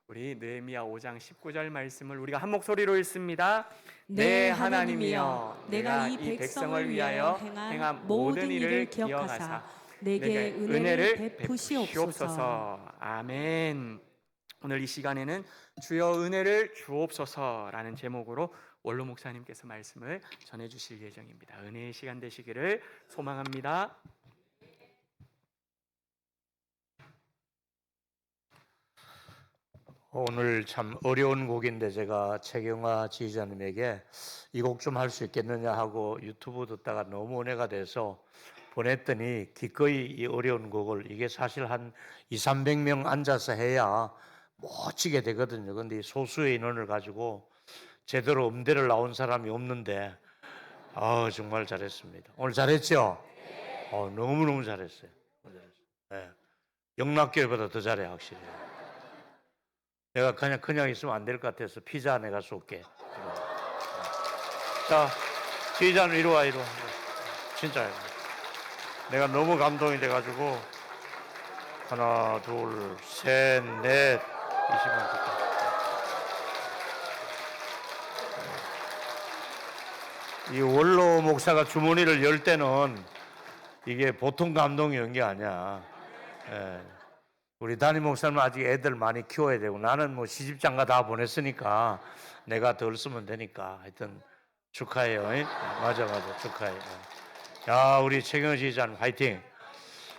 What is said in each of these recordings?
우리 느헤미야 5장 19절 말씀을 우리가 한 목소리로 읽습니다. 네, 하나님이여, 내가 이 백성을 위하여 행한 모든 일을 기억하사 내게 은혜를 베푸시옵소서. 아멘. 오늘 이 시간에는 주여 은혜를 주옵소서라는 제목으로 원로 목사님께서 말씀을 전해 주실 예정입니다. 은혜의 시간 되시기를 소망합니다. 오늘 참 어려운 곡인데 제가 최경화 지휘자님에게 이 곡 좀 할 수 있겠느냐 하고 유튜브 듣다가 너무 은혜가 돼서 보냈더니 기꺼이 이 어려운 곡을, 이게 사실 한 200~300명 앉아서 해야 멋지게 되거든요. 근데 이 소수의 인원을 가지고 제대로 음대를 나온 사람이 없는데 정말 잘했습니다. 오늘 잘했죠? 너무너무 잘했어요. 네. 영락교회보다 더 잘해 확실히. 내가 그냥 있으면 안 될 것 같아서 피자 내가 쏠게. 자, 지휘자는 이리 와. 진짜 내가 너무 감동이 돼가지고 하나, 둘, 셋, 넷, 20만 됐다. 이 원로 목사가 주머니를 열 때는 이게 보통 감동이 온 게 아니야. 예. 우리 담임 목사님은 아직 애들 많이 키워야 되고, 나는 뭐 시집장가 다 보냈으니까 내가 덜 쓰면 되니까. 하여튼 축하해요. 맞아 축하해요. 야, 우리 최경호 지휘자님 화이팅.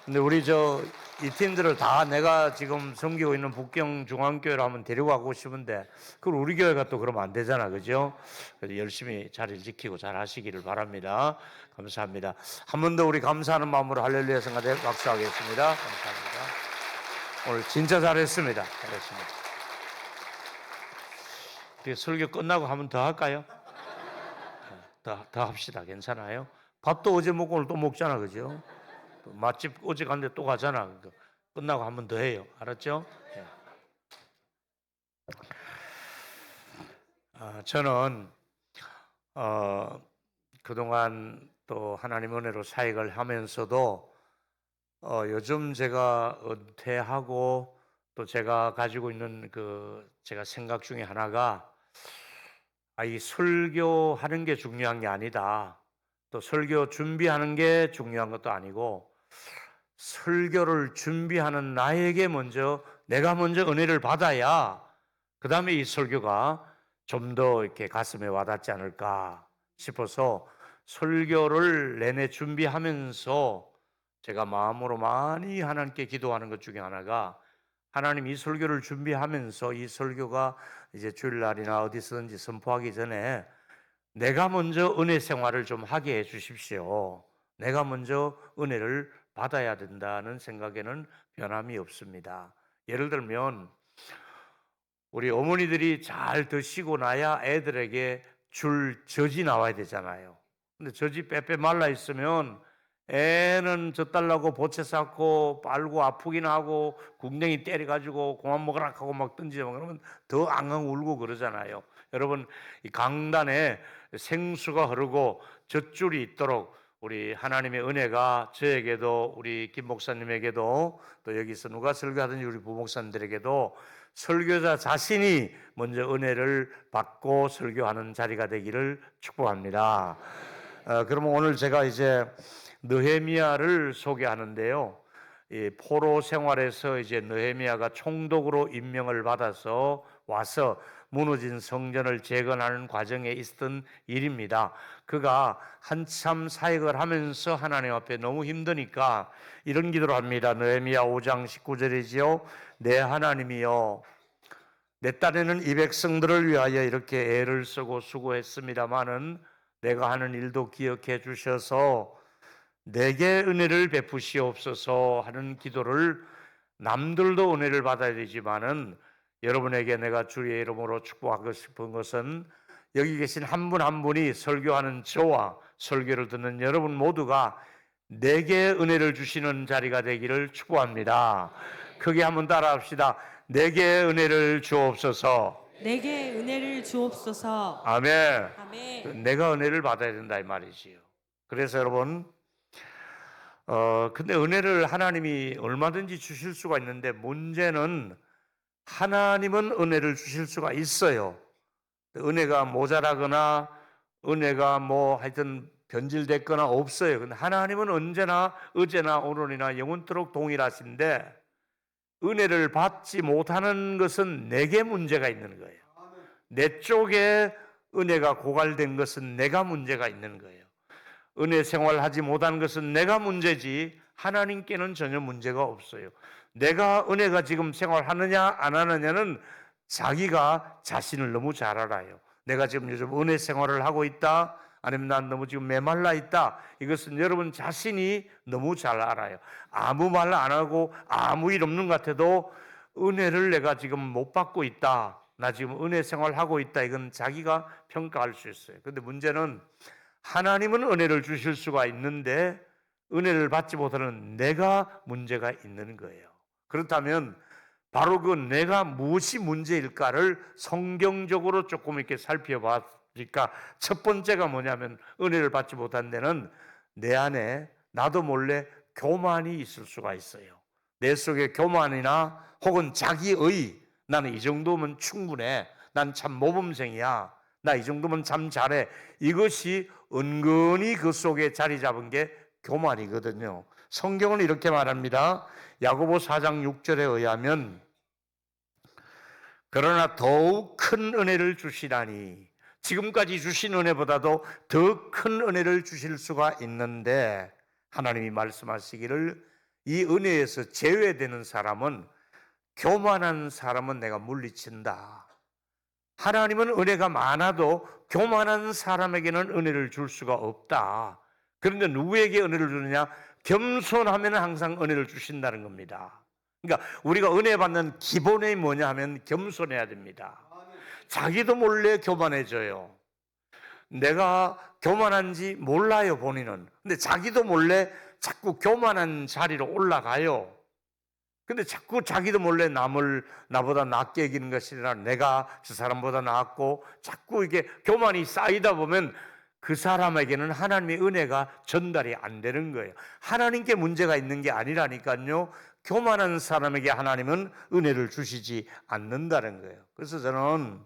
근데 우리 이 팀들을 다 내가 지금 섬기고 있는 북경중앙교회로 한번 데려가고 싶은데 그걸 우리 교회가 또 그러면 안 되잖아, 그죠? 그래서 열심히 자리를 지키고 잘 하시기를 바랍니다. 감사합니다. 한 번 더 우리 감사하는 마음으로 할렐루야 성가대 박수하겠습니다. 감사합니다. 오늘 진짜 잘했습니다. 설교 끝나고 한 번 더 할까요? 더 합시다. 괜찮아요? 밥도 어제 먹고 오늘 또 먹잖아, 그죠? 맛집 어제 갔는데 또 가잖아. 그러니까 끝나고 한 번 더 해요. 알았죠? 네. 저는 그동안 또 하나님 은혜로 사역을 하면서도 요즘 제가 은퇴하고 또 제가 가지고 있는 제가 생각 중에 하나가 이 설교하는 게 중요한 게 아니다. 또 설교 준비하는 게 중요한 것도 아니고 설교를 준비하는 나에게 내가 먼저 은혜를 받아야 그 다음에 이 설교가 좀 더 이렇게 가슴에 와닿지 않을까 싶어서 설교를 내내 준비하면서 제가 마음으로 많이 하나님께 기도하는 것 중에 하나가, 하나님 이 설교를 준비하면서 이 설교가 이제 주일날이나 어디서든지 선포하기 전에 내가 먼저 은혜 생활을 좀 하게 해 주십시오. 내가 먼저 은혜를 받아야 된다는 생각에는 변함이 없습니다. 예를 들면 우리 어머니들이 잘 드시고 나야 애들에게 줄 젖이 나와야 되잖아요. 근데 젖이 빼빼 말라 있으면 애는 젖 달라고 보채 쌓고 빨고 아프긴 하고 궁뎅이 때려가지고 그만 먹으라 하고 막 던지면 그러면 더 앙앙 울고 그러잖아요. 여러분, 이 강단에 생수가 흐르고 젖줄이 있도록 우리 하나님의 은혜가 저에게도 우리 김 목사님에게도 또 여기서 누가 설교하든지 우리 부목사님들에게도 설교자 자신이 먼저 은혜를 받고 설교하는 자리가 되기를 축복합니다. 그러면 오늘 제가 이제 느헤미야를 소개하는데요. 이 포로 생활에서 이제 느헤미야가 총독으로 임명을 받아서 와서 무너진 성전을 재건하는 과정에 있었던 일입니다. 그가 한참 사역을 하면서 하나님 앞에 너무 힘드니까 이런 기도를 합니다. 느헤미야 5장 19절이지요. 내 하나님이여, 내 딴에는 이 백성들을 위하여 이렇게 애를 쓰고 수고했습니다마는 내가 하는 일도 기억해 주셔서 내게 은혜를 베푸시옵소서 하는 기도를, 남들도 은혜를 받아야 되지만은 여러분에게 내가 주의 이름으로 축복하고 싶은 것은 여기 계신 한 분 한 분이 설교하는 저와 설교를 듣는 여러분 모두가 내게 은혜를 주시는 자리가 되기를 축복합니다. 크게 한번 따라합시다. 내게 은혜를 주옵소서. 내게 은혜를 주옵소서. 아멘. 아멘. 내가 은혜를 받아야 된다 이 말이지요. 그래서 여러분, 근데 은혜를 하나님이 얼마든지 주실 수가 있는데 문제는 하나님은 은혜를 주실 수가 있어요. 은혜가 모자라거나 은혜가 뭐 하여튼 변질됐거나 없어요. 근데 하나님은 언제나 어제나 오늘이나 영원토록 동일하신데 은혜를 받지 못하는 것은 내게 문제가 있는 거예요. 내 쪽에 은혜가 고갈된 것은 내가 문제가 있는 거예요. 은혜 생활하지 못한 것은 내가 문제지 하나님께는 전혀 문제가 없어요. 내가 은혜가 지금 생활하느냐 안 하느냐는 자기가 자신을 너무 잘 알아요. 내가 지금 요즘 은혜 생활을 하고 있다, 아니면 난 너무 지금 메말라 있다, 이것은 여러분 자신이 너무 잘 알아요. 아무 말 안 하고 아무 일 없는 것 같아도 은혜를 내가 지금 못 받고 있다, 나 지금 은혜 생활하고 있다, 이건 자기가 평가할 수 있어요. 근데 문제는 하나님은 은혜를 주실 수가 있는데 은혜를 받지 못하는 내가 문제가 있는 거예요. 그렇다면 바로 그 내가 무엇이 문제일까를 성경적으로 조금 이렇게 살펴보니까 첫 번째가 뭐냐면 은혜를 받지 못한 데는 내 안에 나도 몰래 교만이 있을 수가 있어요. 내 속에 교만이나 혹은 자기의 나는 이 정도면 충분해, 난 참 모범생이야, 나 이 정도면 참 잘해, 이것이 은근히 그 속에 자리 잡은 게 교만이거든요. 성경은 이렇게 말합니다. 야고보 4장 6절에 의하면 그러나 더욱 큰 은혜를 주시라니, 지금까지 주신 은혜보다도 더 큰 은혜를 주실 수가 있는데 하나님이 말씀하시기를 이 은혜에서 제외되는 사람은, 교만한 사람은 내가 물리친다. 하나님은 은혜가 많아도 교만한 사람에게는 은혜를 줄 수가 없다. 그런데 누구에게 은혜를 주느냐? 겸손하면 항상 은혜를 주신다는 겁니다. 그러니까 우리가 은혜 받는 기본이 뭐냐 하면 겸손해야 됩니다. 자기도 몰래 교만해져요. 내가 교만한지 몰라요, 본인은. 근데 자기도 몰래 자꾸 교만한 자리로 올라가요. 근데 자꾸 자기도 몰래 남을 나보다 낫게 여기는 것이라 내가 저 사람보다 낫고, 자꾸 이게 교만이 쌓이다 보면 그 사람에게는 하나님의 은혜가 전달이 안 되는 거예요. 하나님께 문제가 있는 게 아니라니까요. 교만한 사람에게 하나님은 은혜를 주시지 않는다는 거예요. 그래서 저는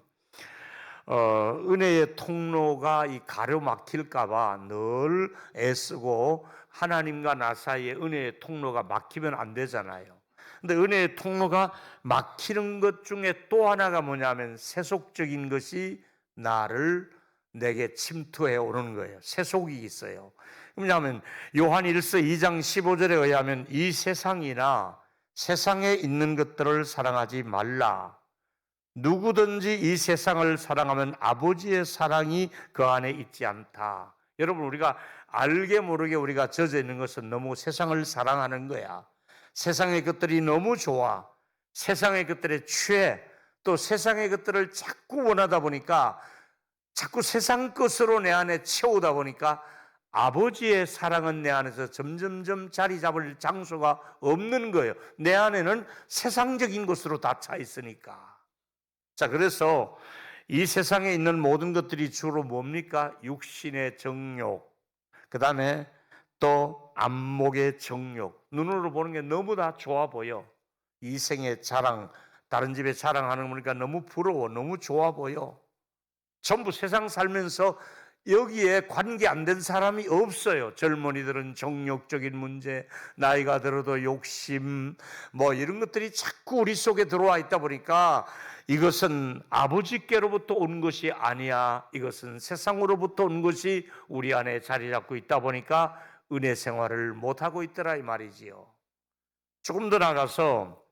은혜의 통로가 이 가로막힐까봐 늘 애쓰고, 하나님과 나 사이에 은혜의 통로가 막히면 안 되잖아요. 근데 은혜의 통로가 막히는 것 중에 또 하나가 뭐냐면 세속적인 것이 내게 침투해 오는 거예요. 세속이 있어요. 왜냐하면 요한 1서 2장 15절에 의하면 이 세상이나 세상에 있는 것들을 사랑하지 말라. 누구든지 이 세상을 사랑하면 아버지의 사랑이 그 안에 있지 않다. 여러분, 우리가 알게 모르게 우리가 젖어 있는 것은 너무 세상을 사랑하는 거야. 세상의 것들이 너무 좋아, 세상의 것들에 취해, 또 세상의 것들을 자꾸 원하다 보니까, 자꾸 세상 것으로 내 안에 채우다 보니까 아버지의 사랑은 내 안에서 점점점 자리 잡을 장소가 없는 거예요. 내 안에는 세상적인 것으로 다 차 있으니까. 자, 그래서 이 세상에 있는 모든 것들이 주로 뭡니까? 육신의 정욕, 그 다음에 또 안목의 정욕, 눈으로 보는 게 너무 다 좋아 보여. 이생의 자랑, 다른 집에 자랑하는 거 보니까 너무 부러워, 너무 좋아 보여. 전부 세상 살면서 여기에 관계 안 된 사람이 없어요. 젊은이들은 정욕적인 문제, 나이가 들어도 욕심, 뭐 이런 것들이 자꾸 우리 속에 들어와 있다 보니까 이것은 아버지께로부터 온 것이 아니야, 이것은 세상으로부터 온 것이 우리 안에 자리 잡고 있다 보니까 은혜 생활을 못하고 있더라, 이 말이지요. 조금 더 나가서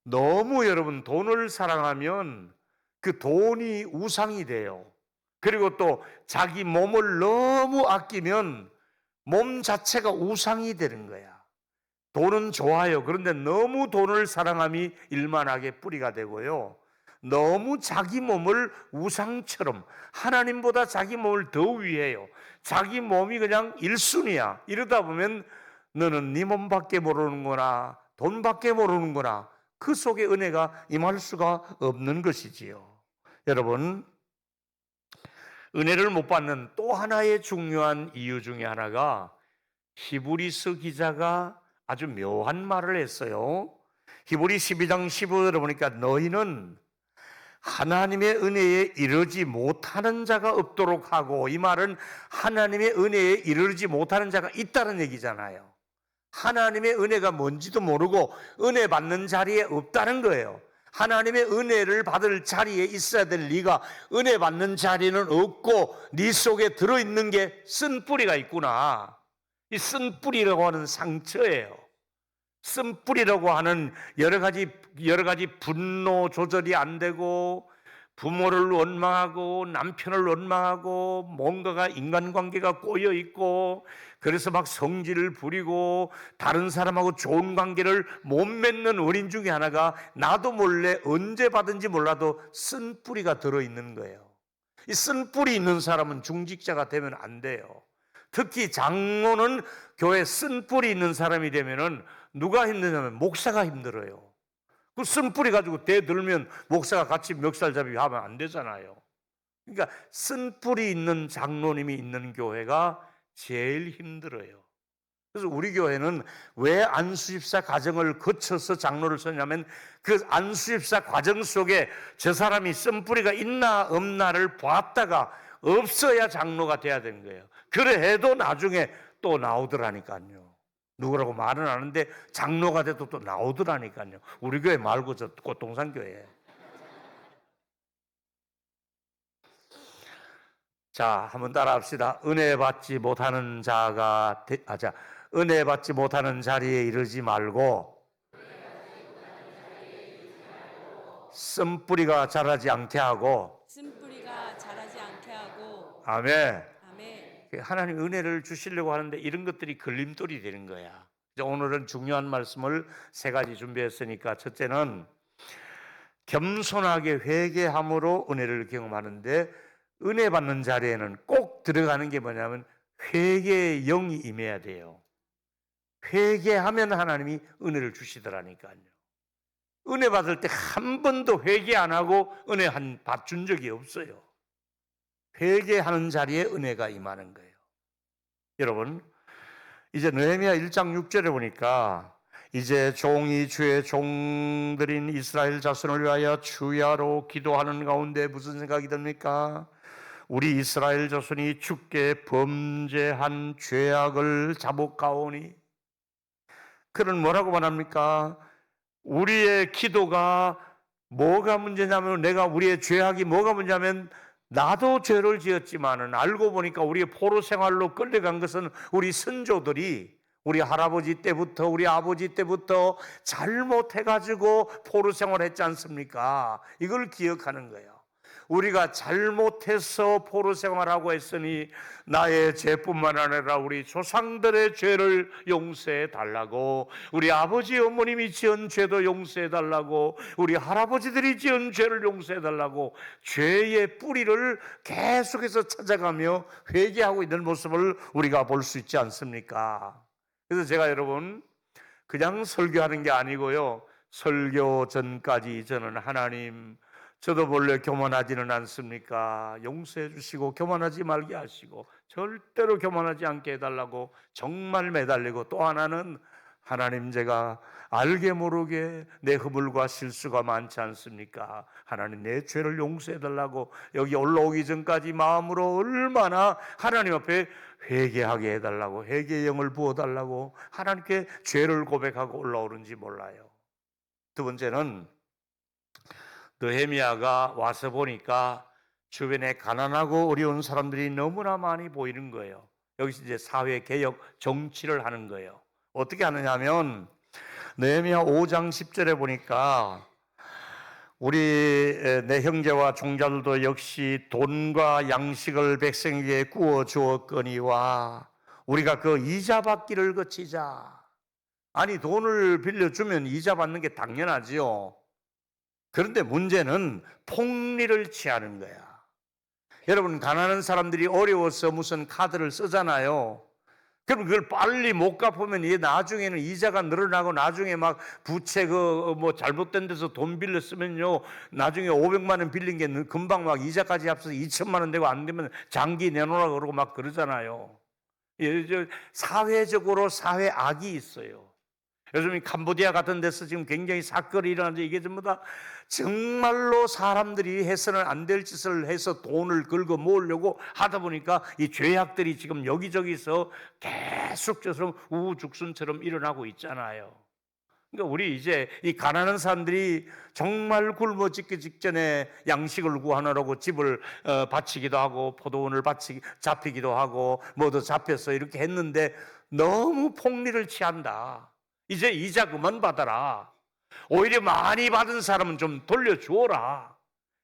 너무 여러분 돈을 사랑하면 그 돈이 우상이 돼요. 그리고 또 자기 몸을 너무 아끼면 몸 자체가 우상이 되는 거야. 돈은 좋아요. 그런데 너무 돈을 사랑함이 일만하게 뿌리가 되고요. 너무 자기 몸을 우상처럼, 하나님보다 자기 몸을 더 위해요. 자기 몸이 그냥 1순위야. 이러다 보면 너는 네 몸밖에 모르는구나, 돈밖에 모르는구나, 그 속에 은혜가 임할 수가 없는 것이지요. 여러분, 은혜를 못 받는 또 하나의 중요한 이유 중에 하나가 히브리서 기자가 아주 묘한 말을 했어요. 히브리 12장 15절에 보니까 너희는 하나님의 은혜에 이르지 못하는 자가 없도록 하고, 이 말은 하나님의 은혜에 이르지 못하는 자가 있다는 얘기잖아요. 하나님의 은혜가 뭔지도 모르고 은혜 받는 자리에 없다는 거예요. 하나님의 은혜를 받을 자리에 있어야 될 네가 은혜 받는 자리는 없고 네 속에 들어있는 게 쓴뿌리가 있구나. 이 쓴뿌리라고 하는 상처예요. 쓴뿌리라고 하는 여러 가지 분노 조절이 안 되고, 부모를 원망하고 남편을 원망하고 뭔가가 인간관계가 꼬여 있고, 그래서 막 성질을 부리고 다른 사람하고 좋은 관계를 못 맺는 원인 중에 하나가 나도 몰래 언제 받은지 몰라도 쓴뿌리가 들어있는 거예요. 이 쓴뿌리 있는 사람은 중직자가 되면 안 돼요. 특히 장로는 교회 쓴뿌리 있는 사람이 되면은 누가 힘드냐면 목사가 힘들어요. 그 쓴뿌리 가지고 대들면 목사가 같이 멱살잡이 하면 안 되잖아요. 그러니까 쓴뿌리 있는 장로님이 있는 교회가 제일 힘들어요. 그래서 우리 교회는 왜 안수집사 과정을 거쳐서 장로를 썼냐면 그 안수집사 과정 속에 저 사람이 쓴뿌리가 있나 없나를 봤다가 없어야 장로가 돼야 되는 거예요. 그래 해도 나중에 또 나오더라니까요. 누구라고 말은 안 하는데 장로가 돼도 또 나오더라니까요. 우리 교회 말고 저 꽃동산교회. 자, 한번 따라합시다. 은혜 받지 못하는 은혜 받지 못하는 자리에 이르지 말고 쓴뿌리가 자라지 않게 하고. 쓴뿌리가 자라지 않게 하고. 아멘. 아멘. 하나님 은혜를 주시려고 하는데 이런 것들이 걸림돌이 되는 거야. 오늘은 중요한 말씀을 3가지 준비했으니까, 첫째는 겸손하게 회개함으로 은혜를 경험하는데, 은혜 받는 자리에는 꼭 들어가는 게 뭐냐면 회개의 영이 임해야 돼요. 회개하면 하나님이 은혜를 주시더라니까요. 은혜 받을 때 한 번도 회개 안 하고 은혜 준 적이 없어요. 회개하는 자리에 은혜가 임하는 거예요. 여러분, 이제 느헤미야 1장 6절에 보니까 이제 종이 주의 종들인 이스라엘 자손을 위하여 주야로 기도하는 가운데 무슨 생각이 듭니까? 우리 이스라엘 자손이 주께 범죄한 죄악을 자복하오니. 그는 뭐라고 말합니까? 우리의 기도가 뭐가 문제냐면, 우리의 죄악이 뭐가 문제냐면, 나도 죄를 지었지만은 알고 보니까 우리의 포로 생활로 끌려간 것은 우리 선조들이 우리 할아버지 때부터 우리 아버지 때부터 잘못해가지고 포로 생활했지 않습니까? 이걸 기억하는 거예요. 우리가 잘못해서 포로 생활하고 했으니 나의 죄뿐만 아니라 우리 조상들의 죄를 용서해 달라고, 우리 아버지 어머님이 지은 죄도 용서해 달라고, 우리 할아버지들이 지은 죄를 용서해 달라고 죄의 뿌리를 계속해서 찾아가며 회개하고 있는 모습을 우리가 볼 수 있지 않습니까? 그래서 제가 여러분 그냥 설교하는 게 아니고요, 설교 전까지 저는 하나님, 저도 원래 교만하지는 않습니까? 용서해 주시고 교만하지 말게 하시고 절대로 교만하지 않게 해달라고 정말 매달리고, 또 하나는 하나님, 제가 알게 모르게 내 허물과 실수가 많지 않습니까? 하나님, 내 죄를 용서해 달라고 여기 올라오기 전까지 마음으로 얼마나 하나님 앞에 회개하게 해달라고, 회개의 영을 부어달라고 하나님께 죄를 고백하고 올라오는지 몰라요. 두 번째는 느헤미야가 와서 보니까 주변에 가난하고 어려운 사람들이 너무나 많이 보이는 거예요. 여기서 이제 사회 개혁 정치를 하는 거예요. 어떻게 하느냐면 느헤미야 5장 10절에 보니까 우리 내 형제와 종자들도 역시 돈과 양식을 백성에게 구워 주었거니와 우리가 그 이자 받기를 거치자. 아니, 돈을 빌려주면 이자 받는 게 당연하지요. 그런데 문제는 폭리를 취하는 거야. 여러분, 가난한 사람들이 어려워서 무슨 카드를 쓰잖아요. 그럼 그걸 빨리 못 갚으면 이게 나중에는 이자가 늘어나고, 나중에 막 부채 뭐 잘못된 데서 돈 빌려 쓰면요, 나중에 500만 원 빌린 게 금방 막 이자까지 합쳐서 2천만 원 되고, 안 되면 장기 내놓으라 그러고 막 그러잖아요. 사회적으로 사회 악이 있어요. 요즘 이 캄보디아 같은 데서 지금 굉장히 사건이 일어나는데 이게 전부 다 정말로 사람들이 해서는 안 될 짓을 해서 돈을 긁어 모으려고 하다 보니까 이 죄악들이 지금 여기저기서 계속 저처럼 우후죽순처럼 일어나고 있잖아요. 그러니까 우리 이제 이 가난한 사람들이 정말 굶어 죽기 직전에 양식을 구하느라고 집을 바치기도 하고 포도원을 잡히기도 하고 뭐도 잡혀서 이렇게 했는데 너무 폭리를 취한다. 이제 이자 그만 받아라. 오히려 많이 받은 사람은 좀 돌려주어라.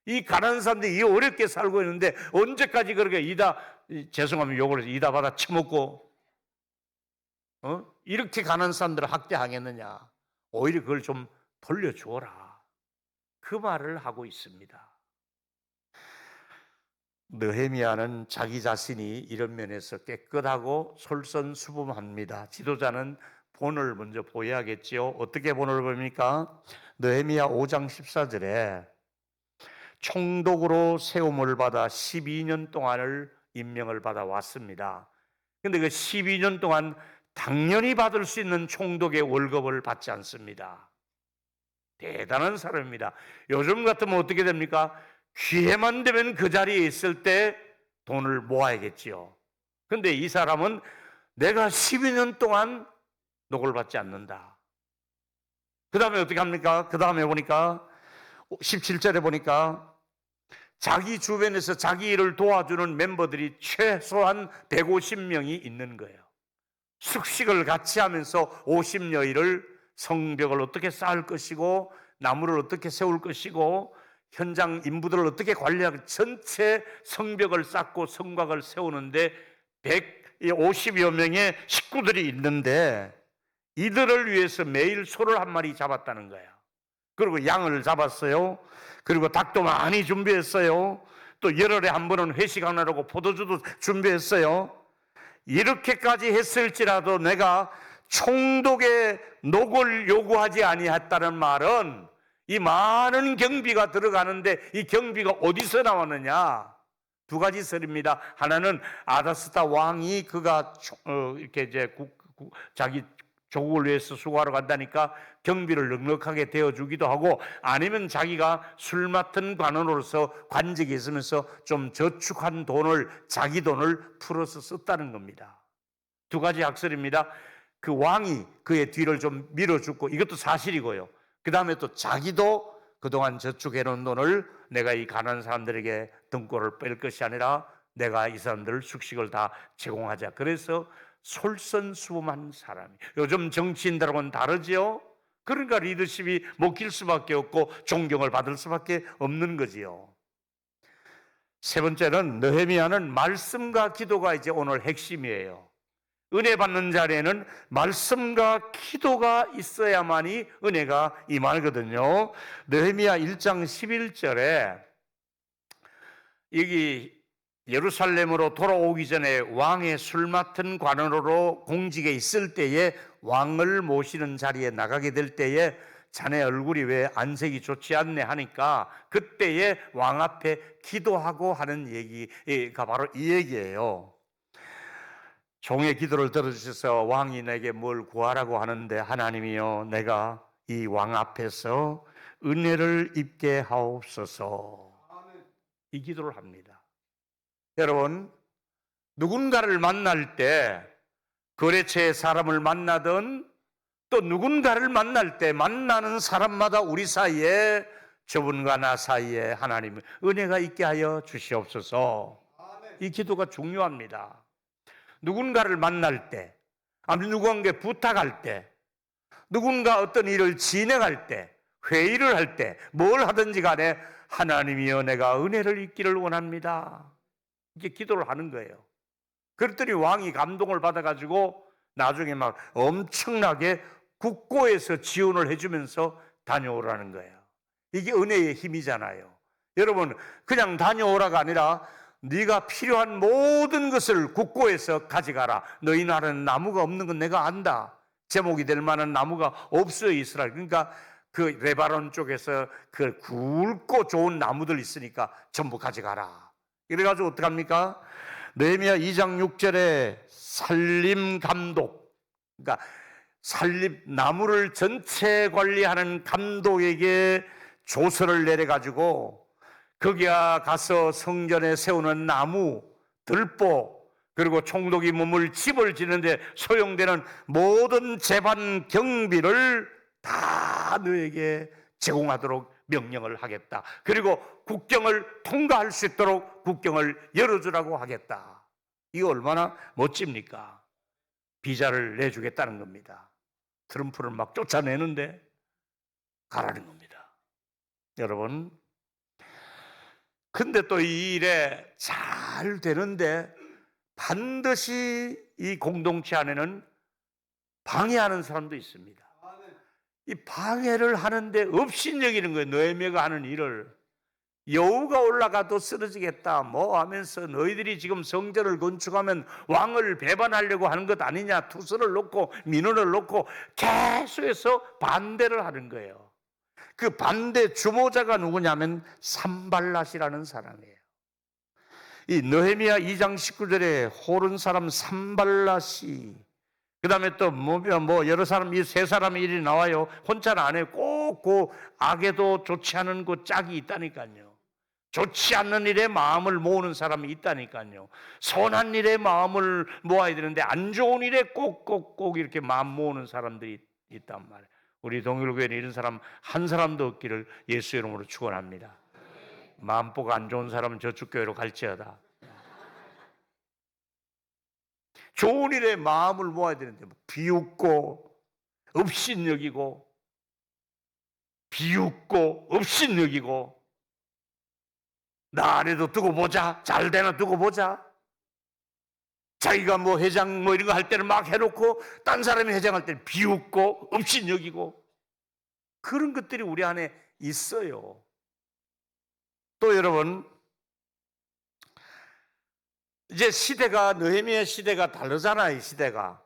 이 가난한 사람들이 이 어렵게 살고 있는데 언제까지 그렇게 죄송하면 욕을 해서 이다 받아 처먹고 이렇게 가난한 사람들을 학대하겠느냐. 오히려 그걸 좀 돌려주어라. 그 말을 하고 있습니다. 느헤미야는 자기 자신이 이런 면에서 깨끗하고 솔선수범합니다. 지도자는 본을 먼저 보여야겠지요. 어떻게 본을 보입니까? 느헤미야 5장 14절에 총독으로 세움을 받아 12년 동안을 임명을 받아 왔습니다. 그런데 그 12년 동안 당연히 받을 수 있는 총독의 월급을 받지 않습니다. 대단한 사람입니다. 요즘 같으면 어떻게 됩니까? 기회만 되면 그 자리에 있을 때 돈을 모아야겠지요. 그런데 이 사람은 내가 12년 동안 녹을 받지 않는다. 그 다음에 어떻게 합니까? 그 다음에 보니까 17절에 보니까 자기 주변에서 자기 일을 도와주는 멤버들이 최소한 150명이 있는 거예요. 숙식을 같이 하면서 50여일을 성벽을 어떻게 쌓을 것이고 나무를 어떻게 세울 것이고 현장 인부들을 어떻게 관리하고 전체 성벽을 쌓고 성곽을 세우는데 150여 명의 식구들이 있는데 이들을 위해서 매일 소를 한 마리 잡았다는 거예요. 그리고 양을 잡았어요. 그리고 닭도 많이 준비했어요. 또 열흘에 한 번은 회식하느라고 포도주도 준비했어요. 이렇게까지 했을지라도 내가 총독의 녹을 요구하지 아니했다는 말은 이 많은 경비가 들어가는데 이 경비가 어디서 나왔느냐? 두 가지 설입니다. 하나는 아다스다 왕이 그가 이렇게 이제 자기 조국을 위해서 수고하러 간다니까 경비를 넉넉하게 대어주기도 하고 아니면 자기가 술 맡은 관원으로서 관직이 있으면서 좀 저축한 돈을 자기 돈을 풀어서 썼다는 겁니다. 두 가지 학설입니다. 그 왕이 그의 뒤를 좀 밀어주고 이것도 사실이고요. 그 다음에 또 자기도 그동안 저축해놓은 돈을 내가 이 가난한 사람들에게 등골을 뺄 것이 아니라 내가 이 사람들 숙식을 다 제공하자. 그래서 솔선수범한 사람이. 요즘 정치인들하고는 다르지요. 그러니까 리더십이 먹힐 수밖에 없고 존경을 받을 수밖에 없는 거지요. 세 번째는 느헤미야는 말씀과 기도가 이제 오늘 핵심이에요. 은혜 받는 자리에는 말씀과 기도가 있어야만이 은혜가 임하거든요. 느헤미야 1장 11절에 여기 예루살렘으로 돌아오기 전에 왕의 술 맡은 관원으로 공직에 있을 때에 왕을 모시는 자리에 나가게 될 때에 자네 얼굴이 왜 안색이 좋지 않네 하니까 그때에 왕 앞에 기도하고 하는 얘기가 바로 이 얘기예요. 종의 기도를 들어주셔서 왕이 내게 뭘 구하라고 하는데 하나님이여 내가 이 왕 앞에서 은혜를 입게 하옵소서. 이 기도를 합니다. 여러분, 누군가를 만날 때 거래처의 사람을 만나든 또 누군가를 만날 때 만나는 사람마다 우리 사이에 저분과 나 사이에 하나님 은혜가 있게 하여 주시옵소서. 이 기도가 중요합니다. 누군가를 만날 때, 아니면 누군가에게 부탁할 때, 누군가 어떤 일을 진행할 때, 회의를 할 때, 뭘 하든지 간에 하나님이여 내가 은혜를 입기를 원합니다. 이렇게 기도를 하는 거예요. 그랬더니 왕이 감동을 받아가지고 나중에 막 엄청나게 국고에서 지원을 해주면서 다녀오라는 거예요. 이게 은혜의 힘이잖아요. 여러분 그냥 다녀오라가 아니라 네가 필요한 모든 것을 국고에서 가져가라. 너희 나라는 나무가 없는 건 내가 안다. 제목이 될 만한 나무가 없어요 이스라엘. 그러니까 그 레바논 쪽에서 그 굵고 좋은 나무들 있으니까 전부 가져가라. 이래가지고 어떡합니까? 느헤미야 2장 6절에 살림 감독, 그러니까 산립 나무를 전체 관리하는 감독에게 조서를 내려가지고 거기야 가서 성전에 세우는 나무, 들보, 그리고 총독이 머물 집을 짓는데 소용되는 모든 재반 경비를 다 너에게 제공하도록 명령을 하겠다. 그리고 국경을 통과할 수 있도록 국경을 열어주라고 하겠다. 이거 얼마나 멋집니까? 비자를 내주겠다는 겁니다. 트럼프를 막 쫓아내는데 가라는 겁니다. 여러분, 근데 또 이 일에 잘 되는데 반드시 이 공동체 안에는 방해하는 사람도 있습니다. 이 방해를 하는데 업신여기는 거예요. 느헤미야가 하는 일을. 여우가 올라가도 쓰러지겠다 뭐 하면서 너희들이 지금 성전을 건축하면 왕을 배반하려고 하는 것 아니냐, 투서를 놓고 민원을 놓고 계속해서 반대를 하는 거예요. 그 반대 주모자가 누구냐면 산발랏이라는 사람이에요. 이 느헤미야 2장 19절에 호른 사람 산발랏이, 그 다음에 또 여러 사람, 이 세 사람의 일이 나와요. 혼자는 안 해요. 꼭 그 악에도 좋지 않은 그 짝이 있다니까요. 좋지 않는 일에 마음을 모으는 사람이 있다니까요. 선한 일에 마음을 모아야 되는데 안 좋은 일에 꼭 이렇게 마음 모으는 사람들이 있단 말이에요. 우리 동일교회는 이런 사람 한 사람도 없기를 예수 이름으로 축원합니다. 마음보가 안 좋은 사람은 저쪽 교회로 갈지어다. 좋은 일에 마음을 모아야 되는데 비웃고 업신여기고 비웃고 업신여기고 나 안에도 두고 보자, 잘 되나 두고 보자. 자기가 뭐 회장 뭐 이런 거 할 때는 막 해놓고 딴 사람이 회장할 때는 비웃고 업신여기고 그런 것들이 우리 안에 있어요. 또 여러분, 이제 시대가, 느헤미야 시대가 다르잖아요. 이 시대가.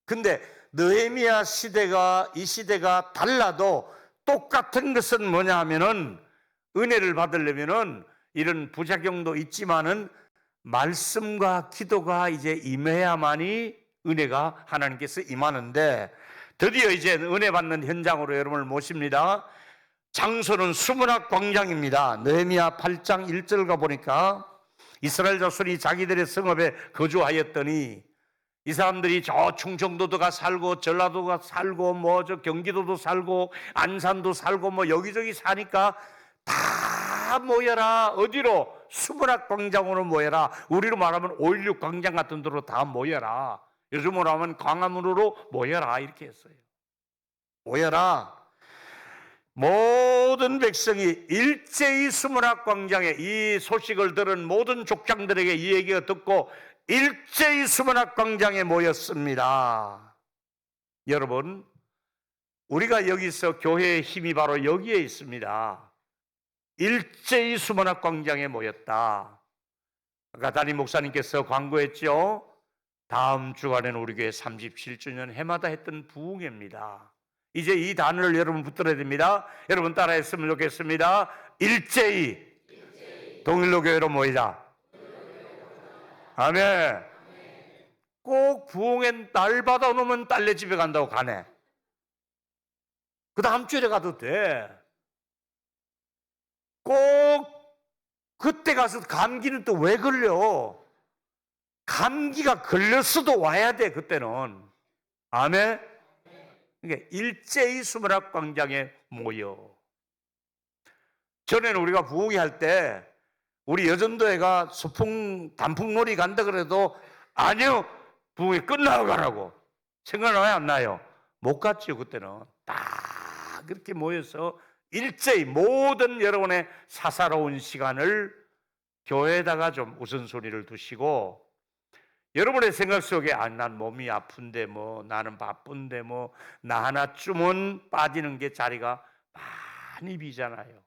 근데 느헤미야 시대가, 이 시대가 달라도 똑같은 것은 뭐냐 하면은, 은혜를 받으려면은 이런 부작용도 있지만은 말씀과 기도가 이제 임해야만이 은혜가 하나님께서 임하는데, 드디어 이제 은혜 받는 현장으로 여러분을 모십니다. 장소는 수문학 광장입니다. 느헤미야 8장 1절가 보니까 이스라엘 자손이 자기들의 성읍에 거주하였더니, 이 사람들이 저 충청도도가 살고 전라도가 살고 뭐 저 경기도도 살고 안산도 살고 뭐 여기저기 사니까 다 모여라. 어디로? 수문학 광장으로 모여라. 우리로 말하면 5.16 광장 같은 데로 다 모여라. 요즘으로 하면 광화문으로 모여라. 이렇게 했어요. 모여라. 모든 백성이 일제히 수문학 광장에 이 소식을 들은 모든 족장들에게 이 얘기가 듣고 일제히 수문학 광장에 모였습니다. 여러분, 우리가 여기서 교회의 힘이 바로 여기에 있습니다. 일제히 수문학 광장에 모였다. 아까 담임 목사님께서 광고했죠. 다음 주간에는 우리 교회 37주년 해마다 했던 부흥회입니다. 이제 이 단어를 여러분 붙들어야 됩니다. 여러분 따라했으면 좋겠습니다. 일제히 동일로 교회로 모이자. 아멘. 꼭 부흥회 날 받아놓으면 딸네 집에 간다고 가네. 그 다음 주에 가도 돼. 꼭 그때 가서 감기는 또 왜 걸려? 감기가 걸렸어도 와야 돼. 그때는. 아멘. 그러니까 일제히 수문학 광장에 모여. 전에는 우리가 부흥회 할 때 우리 여전도회가 단풍놀이 간다 그래도 아니요, 부흥회 끝나고 가라고. 생각나요, 안 나요? 못 갔지요. 그때는 다 그렇게 모여서 일제히 모든 여러분의 사사로운 시간을 교회에다가 좀 우선순위를 두시고, 여러분의 생각 속에 난 몸이 아픈데 뭐 나는 바쁜데 뭐 나 하나쯤은 빠지는 게 자리가 많이 비잖아요.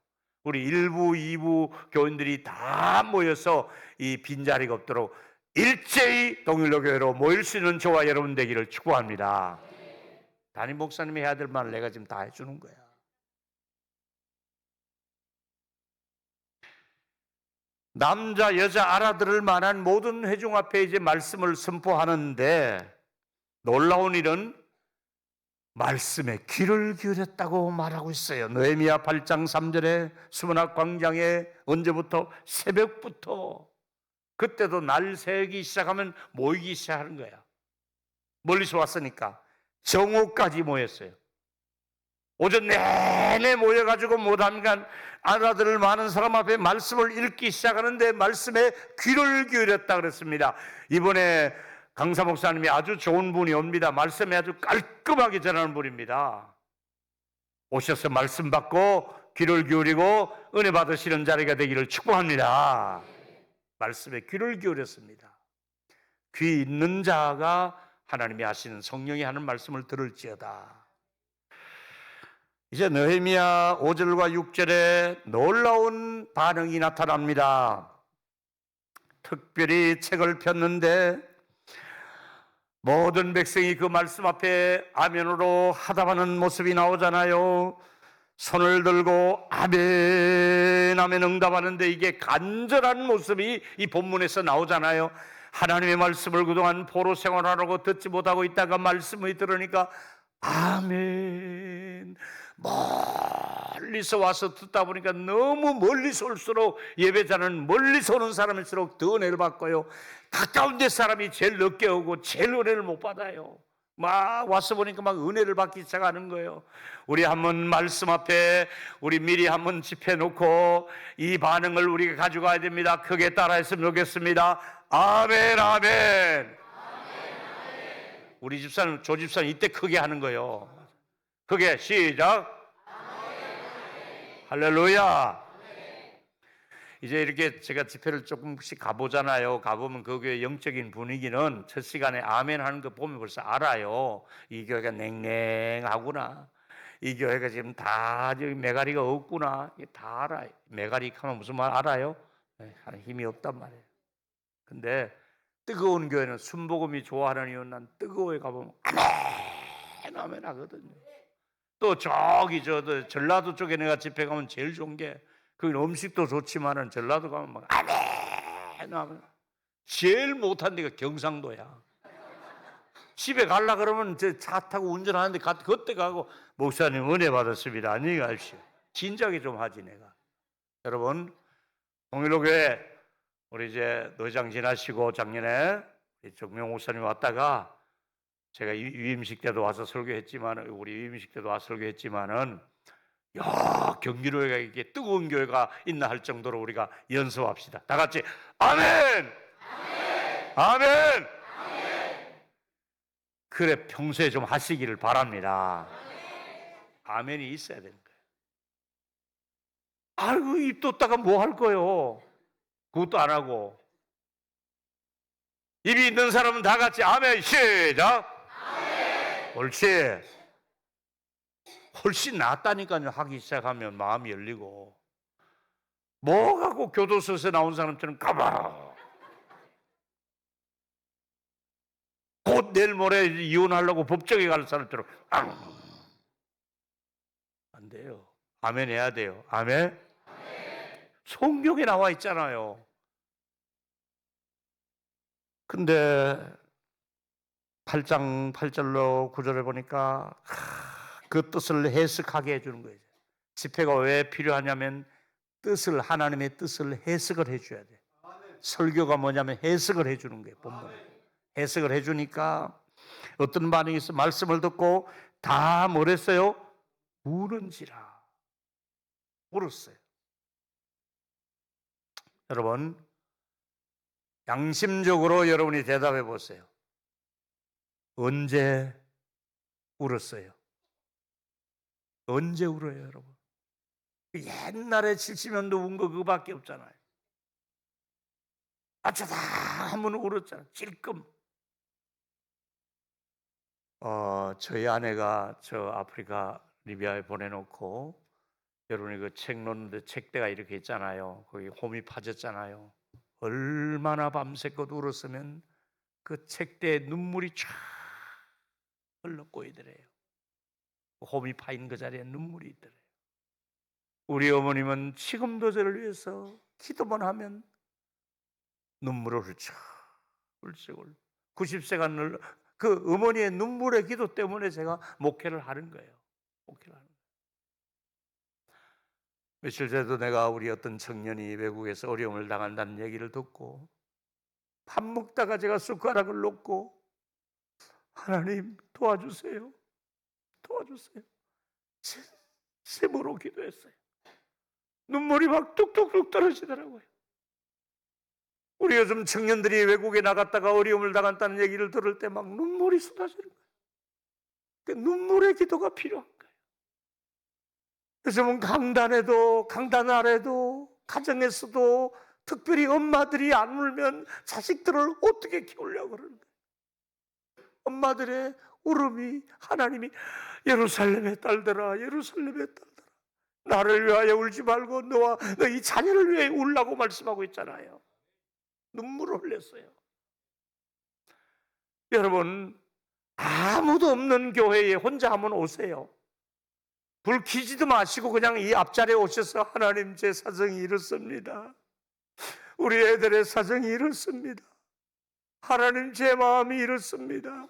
우리 1부, 2부 교인들이 다 모여서 이 빈자리가 없도록 일제히 동일로 교회로 모일 수 있는 저와 여러분 되기를 축복합니다. 담임 목사님이 해야 될 말을 내가 지금 다 해주는 거야. 남자 여자 알아들을 만한 모든 회중 앞에 이제 말씀을 선포하는데, 놀라운 일은 말씀에 귀를 기울였다고 말하고 있어요. 느헤미야 8장 3절에 수문학 광장에 언제부터? 새벽부터. 그때도 날 새기 시작하면 모이기 시작하는 거야. 멀리서 왔으니까 정오까지 모였어요. 오전 내내 모여가지고 못하니까 알아들을 많은 사람 앞에 말씀을 읽기 시작하는데 말씀에 귀를 기울였다 그랬습니다. 이번에 강사 목사님이 아주 좋은 분이 옵니다. 말씀에 아주 깔끔하게 전하는 분입니다. 오셔서 말씀 받고 귀를 기울이고 은혜 받으시는 자리가 되기를 축복합니다. 말씀에 귀를 기울였습니다. 귀 있는 자가 하나님이 하시는 성령이 하는 말씀을 들을지어다. 이제 느헤미야 5절과 6절에 놀라운 반응이 나타납니다. 특별히 책을 폈는데 모든 백성이 그 말씀 앞에 아멘으로 하답하는 모습이 나오잖아요. 손을 들고 아멘 아멘 응답하는데 이게 간절한 모습이 이 본문에서 나오잖아요. 하나님의 말씀을 그동안 포로 생활하라고 듣지 못하고 있다가 말씀을 들으니까 아멘. 멀리서 와서 듣다 보니까 너무 멀리서 올수록 예배자는 멀리서 오는 사람일수록 더 은혜를 받고요. 가까운 데 사람이 제일 늦게 오고 제일 은혜를 못 받아요. 막 와서 보니까 막 은혜를 받기 시작하는 거예요. 우리 한번 말씀 앞에 우리 미리 한번 집해 놓고 이 반응을 우리가 가져가야 됩니다. 크게 따라했으면 좋겠습니다. 아멘 아멘. 우리 집사는 조 집사는 이때 크게 하는 거예요. 크게 시작. 할렐루야. 이제 이렇게 제가 집회를 조금씩 가보잖아요. 가보면 그 교회 영적인 분위기는 첫 시간에 아멘 하는 거 보면 벌써 알아요. 이 교회가 냉랭하구나. 이 교회가 지금 다 메가리가 없구나. 이게 다 알아요. 메가리 하면 무슨 말 알아요? 하는 힘이 없단 말이에요. 근데 뜨거운 교회는 순복음이 좋아하는 이유는 난 뜨거워에 가보면 아멘 아멘 하거든요. 또 저기 전라도 쪽에 내가 집회 가면 제일 좋은 게 그 음식도 좋지만은 전라도 가면 막 아멘 하면 제일 못한 데가 경상도야. 집에 가려 그러면 차 타고 운전하는데 그때 가고 목사님 은혜 받았습니다. 안녕히 가십시오. 진작에 좀 하지 내가. 여러분 동일로교회 우리 이제 노회장 지나시고 작년에 정명 목사님 왔다가 제가 위임식 때도 와서 설교했지만 우리 위임식 때도 와서 설교했지만은 야 경기로회가 이렇게 뜨거운 교회가 있나 할 정도로 우리가 연습합시다. 다 같이 아멘, 아멘, 아멘. 아멘. 그래 평소에 좀 하시기를 바랍니다. 아멘이 있어야 되는 거예요. 아이고 입 뒀다가 뭐 할 거예요? 그것도 안 하고. 입이 있는 사람은 다 같이 아멘 시작. 아멘. 옳지. 훨씬 낫다니까요. 하기 시작하면 마음이 열리고. 뭐 갖고 교도소에서 나온 사람처럼 가봐. 곧 내일 모레 이혼하려고 법정에 갈 사람처럼 안 돼요. 아멘 해야 돼요. 아멘. 성경에 나와 있잖아요. 근데 8장 8절로 9절을 보니까 그 뜻을 해석하게 해주는 거예요. 집회가 왜 필요하냐면 뜻을 하나님의 뜻을 해석을 해줘야 돼. 설교가 뭐냐면 해석을 해주는 거예요. 본문 해석을 해주니까 어떤 반응이 있어? 말씀을 듣고 다 뭐랬어요? 우는지라 울었어요. 여러분 양심적으로 여러분이 대답해 보세요. 언제 울었어요? 언제 울어요, 여러분? 옛날에 70년도 운 거 그거밖에 없잖아요. 아차다 한번 울었잖아요. 찔끔. 저희 아내가 저 아프리카 리비아에 보내놓고 여러분이 그 책 놓는데 책대가 이렇게 있잖아요. 거기 홈이 파졌잖아요. 얼마나 밤새껏 울었으면 그 책대에 눈물이 쫙 흘러꼬이더래요. 홈이 파인 그 자리에 눈물이 있더래요. 우리 어머님은 지금도 저를 위해서 기도만 하면 눈물을 훌쩍 90세가 그 어머니의 눈물의 기도 때문에 제가 목회를 하는 거예요. 목회를 하는 거예요. 며칠 전에도 내가 우리 어떤 청년이 외국에서 어려움을 당한다는 얘기를 듣고 밥 먹다가 제가 숟가락을 놓고 하나님 도와주세요. 도와주세요. 진심으로 기도했어요. 눈물이 막 뚝뚝뚝 떨어지더라고요. 우리 요즘 청년들이 외국에 나갔다가 어려움을 당한다는 얘기를 들을 때 막 눈물이 쏟아지는 거예요. 그 눈물의 기도가 필요한 거예요. 요즘은 강단 아래도 가정에서도 특별히 엄마들이 안 울면 자식들을 어떻게 키우려고 그러는 거예요. 엄마들의 울음이 하나님이 예루살렘의 딸들아 예루살렘의 딸들아 나를 위하여 울지 말고 너희 자녀를 위해 울라고 말씀하고 있잖아요. 눈물을 흘렸어요. 여러분 아무도 없는 교회에 혼자 한번 오세요. 불 켜지도 마시고 그냥 이 앞자리에 오셔서 하나님 제 사정이 이렇습니다. 우리 애들의 사정이 이렇습니다. 하나님 제 마음이 이렇습니다.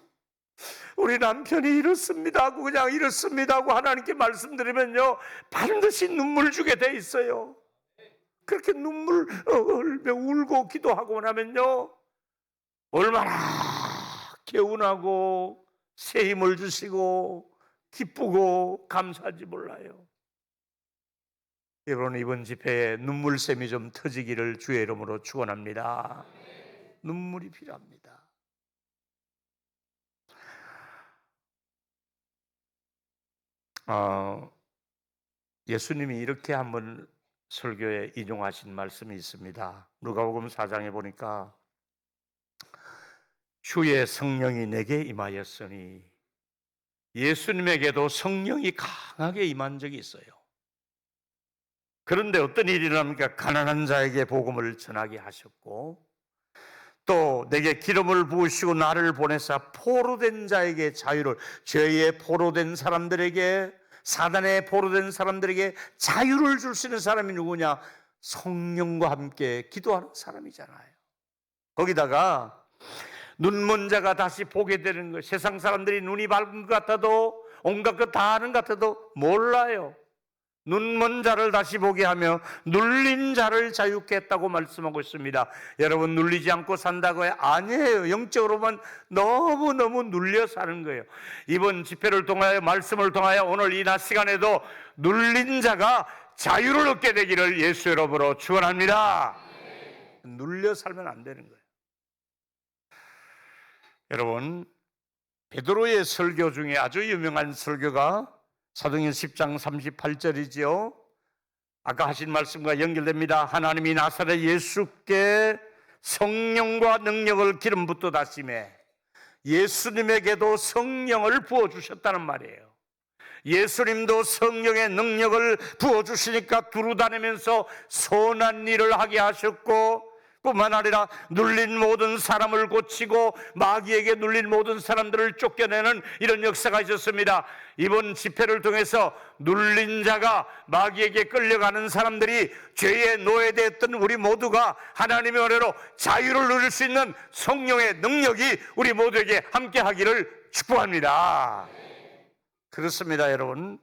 우리 남편이 이렇습니다 하고 그냥 이렇습니다 하고 하나님께 말씀드리면요 반드시 눈물 주게 돼 있어요. 그렇게 눈물 흘며 울고 기도하고 나면요 얼마나 개운하고 새 힘을 주시고 기쁘고 감사한지 몰라요. 여러분 이번 집회에 눈물샘이 좀 터지기를 주의 이름으로 축원합니다. 눈물이 필요합니다. 예수님이 이렇게 한번 설교에 인용하신 말씀이 있습니다. 누가복음 4장에 보니까 주의 성령이 내게 임하였으니 예수님에게도 성령이 강하게 임한 적이 있어요. 그런데 어떤 일이 일어납니까? 가난한 자에게 복음을 전하게 하셨고 또 내게 기름을 부으시고 나를 보내사 포로된 자에게 자유를 죄에 포로된 사람들에게 사단에 포로된 사람들에게 자유를 줄 수 있는 사람이 누구냐? 성령과 함께 기도하는 사람이잖아요. 거기다가 눈먼 자가 다시 보게 되는 것. 세상 사람들이 눈이 밝은 것 같아도 온갖 것 다 아는 것 같아도 몰라요. 눈먼 자를 다시 보게 하며 눌린 자를 자유케 했다고 말씀하고 있습니다. 여러분 눌리지 않고 산다고요? 아니에요. 영적으로만 너무너무 눌려 사는 거예요. 이번 집회를 통하여 말씀을 통하여 오늘 이 낮 시간에도 눌린 자가 자유를 얻게 되기를 예수 이름으로 축원합니다. 눌려 살면 안 되는 거예요. 여러분 베드로의 설교 중에 아주 유명한 설교가 사도행전 10장 38절이지요. 아까 하신 말씀과 연결됩니다. 하나님이 나사렛 예수께 성령과 능력을 기름 붓고 다심에 예수님에게도 성령을 부어주셨다는 말이에요. 예수님도 성령의 능력을 부어주시니까 두루다니면서 선한 일을 하게 하셨고 뿐만 아니라 눌린 모든 사람을 고치고 마귀에게 눌린 모든 사람들을 쫓겨내는 이런 역사가 있었습니다. 이번 집회를 통해서 눌린 자가 마귀에게 끌려가는 사람들이 죄에 노예되었던 우리 모두가 하나님의 은혜로 자유를 누릴 수 있는 성령의 능력이 우리 모두에게 함께하기를 축복합니다. 그렇습니다. 여러분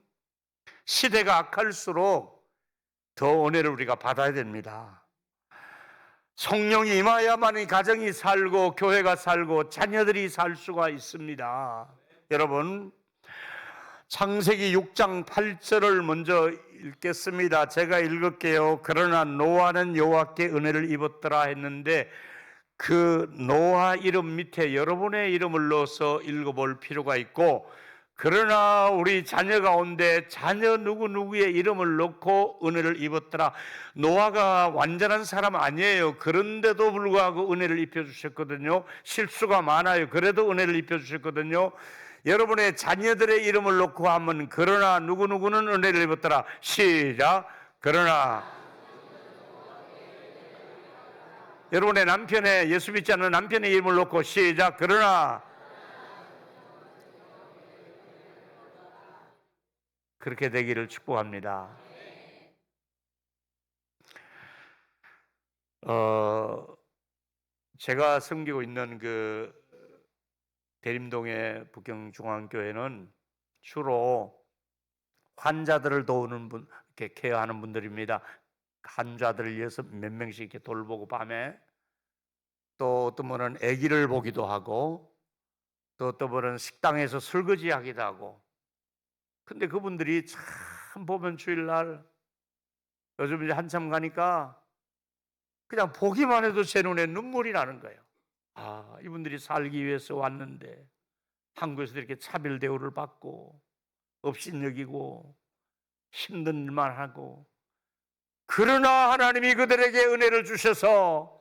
시대가 악할수록 더 은혜를 우리가 받아야 됩니다. 성령이 임하야만이 가정이 살고 교회가 살고 자녀들이 살 수가 있습니다. 여러분 창세기 6장 8절을 먼저 읽겠습니다. 제가 읽을게요. 그러나 노아는 여호와께 은혜를 입었더라 했는데 그 노아 이름 밑에 여러분의 이름을 넣어서 읽어볼 필요가 있고 그러나 우리 자녀 가운데 자녀 누구누구의 이름을 넣고 은혜를 입었더라. 노아가 완전한 사람 아니에요. 그런데도 불구하고 은혜를 입혀주셨거든요. 실수가 많아요. 그래도 은혜를 입혀주셨거든요. 여러분의 자녀들의 이름을 넣고 하면 그러나 누구누구는 은혜를 입었더라. 시작. 그러나 여러분의 남편의 예수 믿지 않는 남편의 이름을 넣고 시작. 그러나 그렇게 되기를 축복합니다. 제가 섬기고 있는 그 대림동의 북경중앙교회는 주로 환자들을 도우는 분, 이렇게 케어하는 분들입니다. 환자들을 위해서 몇 명씩 이렇게 돌보고 밤에 또 어떤 분은 아기를 보기도 하고 또 어떤 분은 식당에서 설거지하기도 하고. 근데 그분들이 참 보면 주일날 요즘 이제 한참 가니까 그냥 보기만 해도 제 눈에 눈물이 나는 거예요. 아, 이분들이 살기 위해서 왔는데 한국에서 이렇게 차별 대우를 받고 업신여기고 힘든 일만 하고, 그러나 하나님이 그들에게 은혜를 주셔서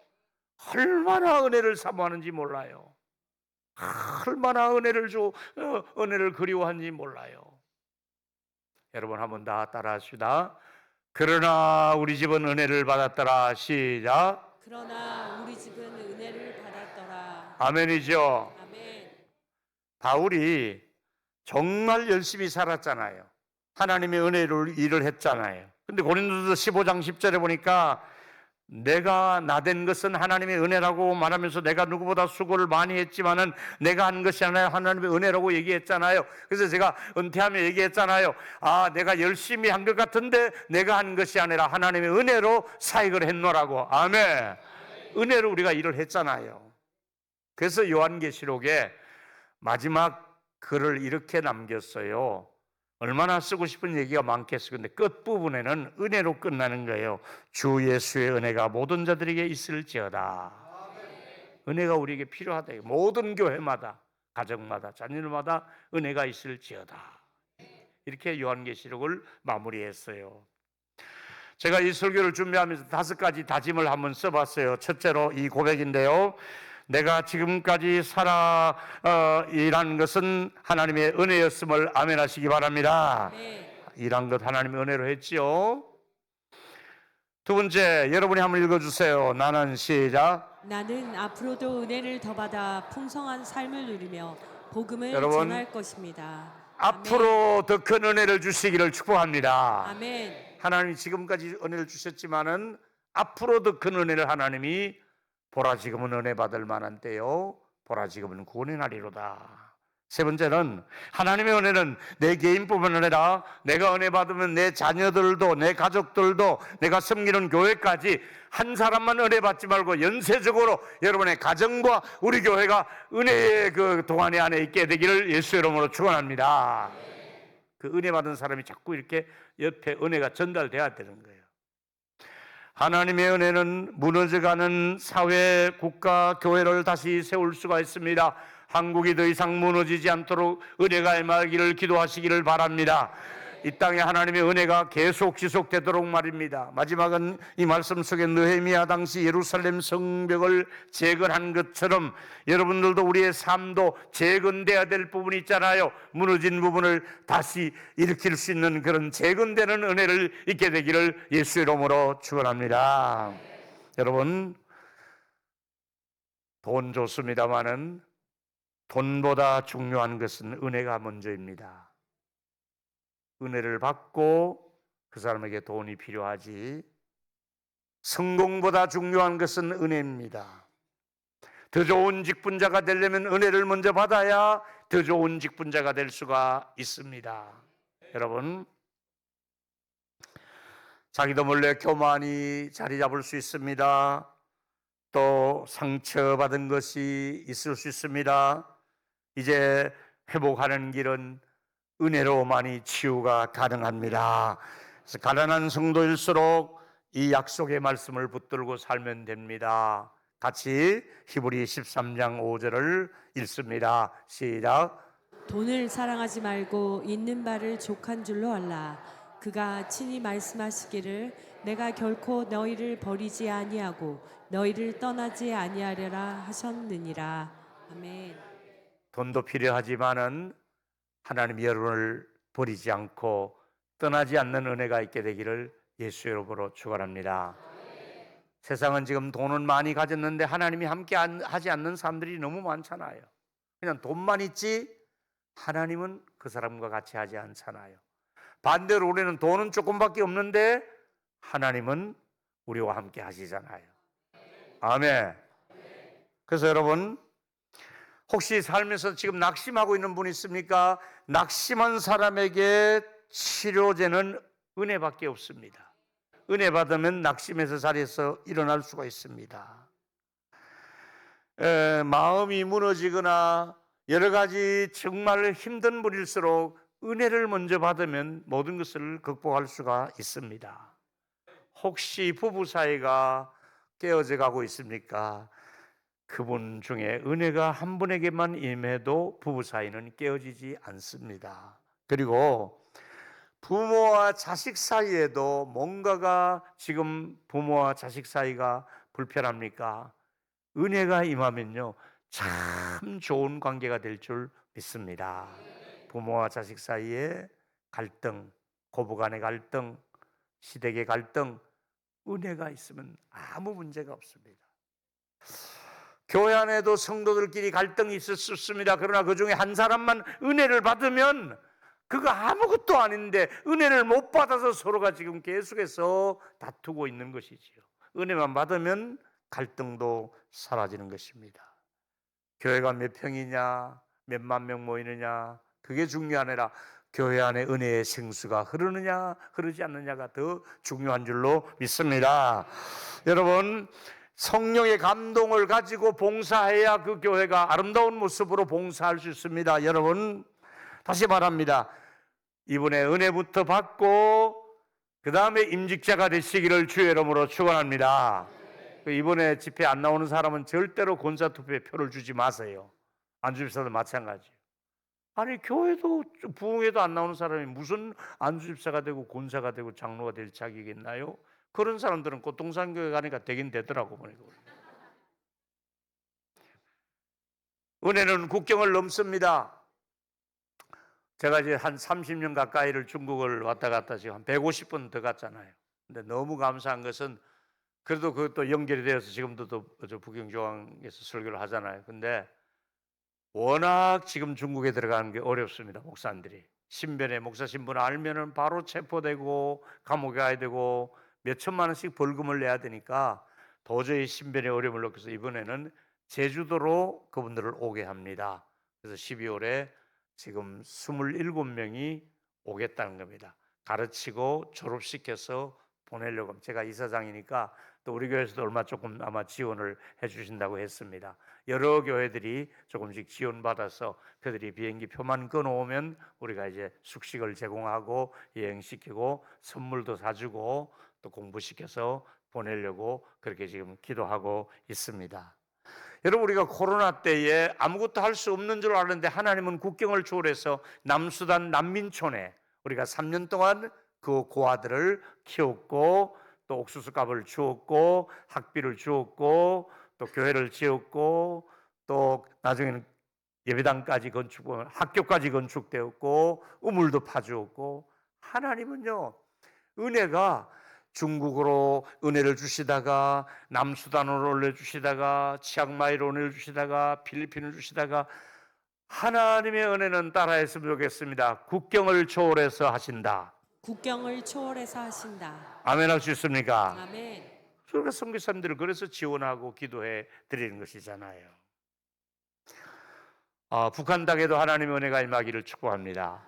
얼마나 은혜를 사모하는지 몰라요. 얼마나 은혜를 그리워하는지 몰라요. 여러분 한번 다 따라합시다. 그러나 우리 집은 은혜를 받았더라. 시작. 그러나 우리 집은 은혜를 받았더라. 아멘이죠. 아멘. 바울이 정말 열심히 살았잖아요. 하나님의 은혜로 일을 했잖아요. 근데 고린도서 15장 10절에 보니까 내가 나된 것은 하나님의 은혜라고 말하면서 내가 누구보다 수고를 많이 했지만은 내가 한 것이 아니라 하나님의 은혜라고 얘기했잖아요. 그래서 제가 은퇴하며 얘기했잖아요. 아, 내가 열심히 한 것 같은데 내가 한 것이 아니라 하나님의 은혜로 사역을 했노라고. 아멘. 은혜로 우리가 일을 했잖아요. 그래서 요한계시록에 마지막 글을 이렇게 남겼어요. 얼마나 쓰고 싶은 얘기가 많겠어요. 근데 끝부분에는 은혜로 끝나는 거예요. 주 예수의 은혜가 모든 자들에게 있을지어다. 은혜가 우리에게 필요하다. 모든 교회마다, 가정마다, 자녀들마다 은혜가 있을지어다. 이렇게 요한계시록을 마무리했어요. 제가 이 설교를 준비하면서 5가지 다짐을 한번 써봤어요. 첫째로 이 고백인데요. 내가 지금까지 일한 것은 하나님의 은혜였음을 아멘하시기 바랍니다. 네. 일한 것 하나님의 은혜로 했지요. 두 번째, 여러분이 한번 읽어주세요. 나는 시작. 나는 앞으로도 은혜를 더 받아 풍성한 삶을 누리며 복음을 여러분, 전할 것입니다. 앞으로 더 큰 은혜를 주시기를 축복합니다. 아멘. 하나님이 지금까지 은혜를 주셨지만은 앞으로 더 큰 은혜를 하나님이 보라 지금은 은혜 받을 만한 때요, 보라 지금은 구원의 날이로다. 세 번째는 하나님의 은혜는 내 개인뿐만 아니라 내가 은혜 받으면 내 자녀들도, 내 가족들도, 내가 섬기는 교회까지 한 사람만 은혜 받지 말고 연쇄적으로 여러분의 가정과 우리 교회가 은혜의 그 동안의 안에 있게 되기를 예수 이름으로 축원합니다. 그 은혜 받은 사람이 자꾸 이렇게 옆에 은혜가 전달돼야 되는 거예요. 하나님의 은혜는 무너져가는 사회, 국가, 교회를 다시 세울 수가 있습니다. 한국이 더 이상 무너지지 않도록 은혜가 임하기를 기도하시기를 바랍니다. 이 땅에 하나님의 은혜가 계속 지속되도록 말입니다. 마지막은 이 말씀 속에 느헤미야 당시 예루살렘 성벽을 재건한 것처럼 여러분들도 우리의 삶도 재건돼야 될 부분이 있잖아요. 무너진 부분을 다시 일으킬 수 있는 그런 재건되는 은혜를 있게 되기를 예수 이름으로 축원합니다. 여러분, 돈 좋습니다마는 돈보다 중요한 것은 은혜가 먼저입니다. 은혜를 받고 그 사람에게 돈이 필요하지, 성공보다 중요한 것은 은혜입니다. 더 좋은 직분자가 되려면 은혜를 먼저 받아야 더 좋은 직분자가 될 수가 있습니다. 여러분, 자기도 몰래 교만이 자리 잡을 수 있습니다. 또 상처받은 것이 있을 수 있습니다. 이제 회복하는 길은 은혜로만이 치유가 가능합니다. 그래서 가난한 성도일수록 이 약속의 말씀을 붙들고 살면 됩니다. 같이 히브리 13장 5절을 읽습니다. 시작. 돈을 사랑하지 말고 있는 바를 족한 줄로 알라. 그가 친히 말씀하시기를 내가 결코 너희를 버리지 아니하고 너희를 떠나지 아니하리라 하셨느니라. 아멘. 돈도 필요하지만은 하나님이 여러분을 버리지 않고 떠나지 않는 은혜가 있게 되기를 예수 이름으로 축원합니다. 세상은 지금 돈은 많이 가졌는데 하나님이 함께 하지 않는 사람들이 너무 많잖아요. 그냥 돈만 있지 하나님은 그 사람과 같이 하지 않잖아요. 반대로 우리는 돈은 조금밖에 없는데 하나님은 우리와 함께 하시잖아요. 아멘. 그래서 여러분, 혹시 살면서 지금 낙심하고 있는 분 있습니까? 낙심한 사람에게 치료제는 은혜밖에 없습니다. 은혜 받으면 낙심해서 자리에서 일어날 수가 있습니다. 마음이 무너지거나 여러 가지 정말 힘든 분일수록 은혜를 먼저 받으면 모든 것을 극복할 수가 있습니다. 혹시 부부 사이가 깨어져 가고 있습니까? 그분 중에 은혜가 한 분에게만 임해도 부부 사이는 깨어지지 않습니다. 그리고 부모와 자식 사이에도 뭔가가 지금 부모와 자식 사이가 불편합니까? 은혜가 임하면요, 참 좋은 관계가 될 줄 믿습니다. 부모와 자식 사이에 갈등, 고부간의 갈등, 시댁의 갈등, 은혜가 있으면 아무 문제가 없습니다. 교회 안에도 성도들끼리 갈등이 있을 수 있습니다. 그러나 그 중에 한 사람만 은혜를 받으면 그거 아무것도 아닌데 은혜를 못 받아서 서로가 지금 계속해서 다투고 있는 것이지요. 은혜만 받으면 갈등도 사라지는 것입니다. 교회가 몇 평이냐, 몇만 명 모이느냐, 그게 중요한 아니라 교회 안에 은혜의 생수가 흐르느냐 흐르지 않느냐가 더 중요한 줄로 믿습니다. 여러분, 성령의 감동을 가지고 봉사해야 그 교회가 아름다운 모습으로 봉사할 수 있습니다. 여러분, 다시 말합니다. 이번에 은혜부터 받고 그 다음에 임직자가 되시기를 주의 이름으로 축원합니다. 이번에 집회 안 나오는 사람은 절대로 권사투표에 표를 주지 마세요. 안주집사도 마찬가지예요. 아니, 교회도 부흥회도 안 나오는 사람이 무슨 안주집사가 되고 권사가 되고 장로가 될 자격이 있나요? 그런 사람들은 꽃동산교회 가니까 되긴 되더라고 보니까. 은혜는 국경을 넘습니다. 제가 이제 한 30년 가까이를 중국을 왔다 갔다 지금 한 150번 더 갔잖아요. 근데 너무 감사한 것은 그래도 그것도 연결이 되어서 지금도 또 북경조항에서 설교를 하잖아요. 근데 워낙 지금 중국에 들어가는 게 어렵습니다. 목사님들이 신변에 목사 신분 알면은 바로 체포되고 감옥에 가야 되고 몇 천만 원씩 벌금을 내야 되니까 도저히 신변에 어려움을 겪어서 이번에는 제주도로 그분들을 오게 합니다. 그래서 12월에 지금 27명이 오겠다는 겁니다. 가르치고 졸업시켜서 보내려고 합니다. 제가 이사장이니까 또 우리 교회에서도 얼마 조금 아마 지원을 해주신다고 했습니다. 여러 교회들이 조금씩 지원받아서 그들이 비행기 표만 끊어오면 우리가 이제 숙식을 제공하고 여행시키고 선물도 사주고 또 공부시켜서 보내려고 그렇게 지금 기도하고 있습니다. 여러분, 우리가 코로나 때에 아무것도 할 수 없는 줄 알았는데 하나님은 국경을 초월해서 남수단 난민촌에 우리가 3년 동안 그 고아들을 키웠고 또 옥수수 값을 주었고 학비를 주었고 또 교회를 지었고 또 나중에는 예배당까지 건축, 학교까지 건축되었고 우물도 파주었고, 하나님은요 은혜가 중국으로 은혜를 주시다가 남수단으로 올려주시다가 치앙마이로 은혜를 주시다가 필리핀을 주시다가 하나님의 은혜는 따라했으면 좋겠습니다. 국경을 초월해서 하신다. 국경을 초월해서 하신다. 아멘 할 수 있습니까? 아멘. 우리가 선교사님들을 그래서 지원하고 기도해 드리는 것이잖아요. 북한 땅에도 하나님의 은혜가 임하기를 축복합니다.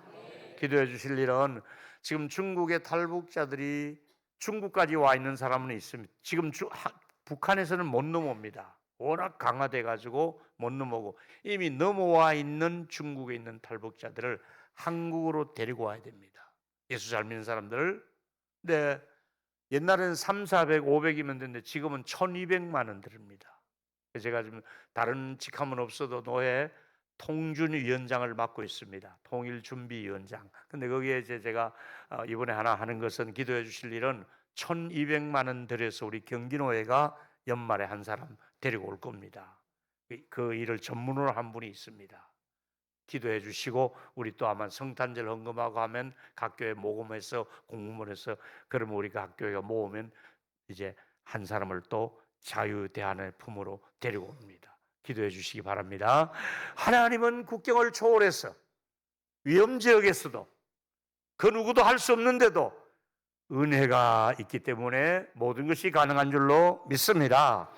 기도해 주실 일은 지금 중국의 탈북자들이 중국까지 와 있는 사람은 있습니다. 지금 북한에서는 못 넘어옵니다. 워낙 강화돼 가지고 못 넘어오고 이미 넘어와 있는 중국에 있는 탈북자들을 한국으로 데리고 와야 됩니다. 예수 잘 믿는 사람들. 근데 옛날에는 3, 400, 500이면 되는데 지금은 1200만 원 들입니다. 제가 지금 다른 직함은 없어도 노예 통준위원장을 맡고 있습니다. 통일준비위원장. 근데 거기에 이제 제가 이번에 하나 하는 것은 기도해 주실 일은 1200만 원 들여서 우리 경기노예가 연말에 한 사람 데리고 올 겁니다. 그 일을 전문으로 한 분이 있습니다. 기도해 주시고 우리 또 아마 성탄절 헌금하고 하면 각 교회 모금해서 공무원에서 그러면 우리 각 교회가 모으면 이제 한 사람을 또 자유대안의 품으로 데리고 옵니다. 기도해 주시기 바랍니다. 하나님은 국경을 초월해서 위험지역에서도 그 누구도 할 수 없는데도 은혜가 있기 때문에 모든 것이 가능한 줄로 믿습니다.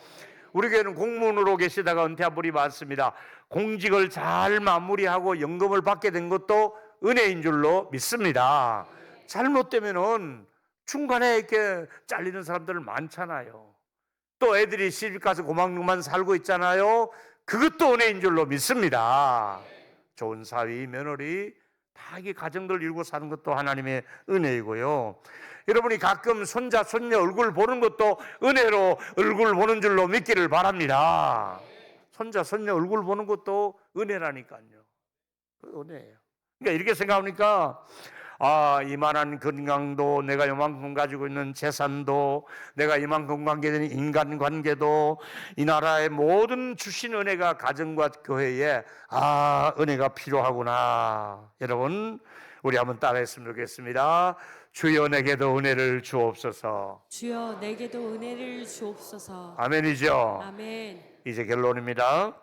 우리 교회는 공무원으로 계시다가 은퇴한 분이 많습니다. 공직을 잘 마무리하고 연금을 받게 된 것도 은혜인 줄로 믿습니다. 잘못되면은 중간에 이렇게 잘리는 사람들 많잖아요. 또 애들이 시집 가서 고만고만 살고 있잖아요. 그것도 은혜인 줄로 믿습니다. 좋은 사위, 며느리 다 이게 가정들 이루고 사는 것도 하나님의 은혜이고요. 여러분이 가끔 손자, 손녀 얼굴 보는 것도 은혜로 얼굴 보는 줄로 믿기를 바랍니다. 손자, 손녀 얼굴 보는 것도 은혜라니까요. 그 은혜예요. 그러니까 이렇게 생각하니까 이만한 건강도, 내가 이만큼 가지고 있는 재산도, 내가 이만큼 관계된 인간관계도, 이 나라의 모든 주신 은혜가 가정과 교회에 은혜가 필요하구나. 여러분, 우리 한번 따라했으면 좋겠습니다. 주여 내게도 은혜를 주옵소서. 주여 내게도 은혜를 주옵소서. 아멘이죠. 아멘. 이제 결론입니다.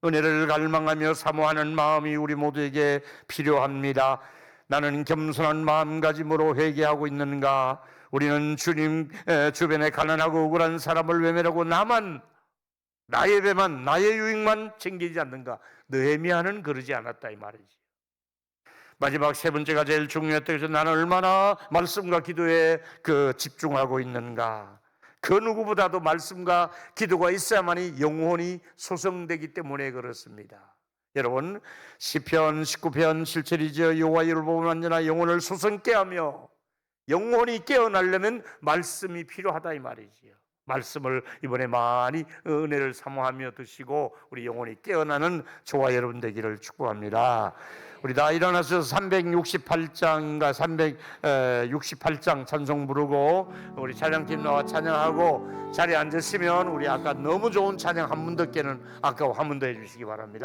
은혜를 갈망하며 사모하는 마음이 우리 모두에게 필요합니다. 나는 겸손한 마음가짐으로 회개하고 있는가? 우리는 주님 주변에 가난하고 억울한 사람을 외면하고 나의 배만, 나의 유익만 챙기지 않는가? 느헤미야는 그러지 않았다 이 말이지. 마지막 세 번째가 제일 중요했다. 그래서 나는 얼마나 말씀과 기도에 집중하고 있는가? 그 누구보다도 말씀과 기도가 있어야만이 영혼이 소성되기 때문에 그렇습니다. 여러분, 시편 19편 7절이죠. 여호와 이를 보면 언제나 영혼을 소성케 하며, 영혼이 깨어나려면 말씀이 필요하다 이 말이지요. 말씀을 이번에 많이 은혜를 사모하며 드시고 우리 영혼이 깨어나는 저와 여러분 되기를 축복합니다. 우리 다 일어나서 368장인가 368장 찬송 부르고 우리 찬양팀 나와 찬양하고 자리에 앉으시면 우리 아까 너무 좋은 찬양 한 번 듣기는 아까워 한 번 더 해주시기 바랍니다.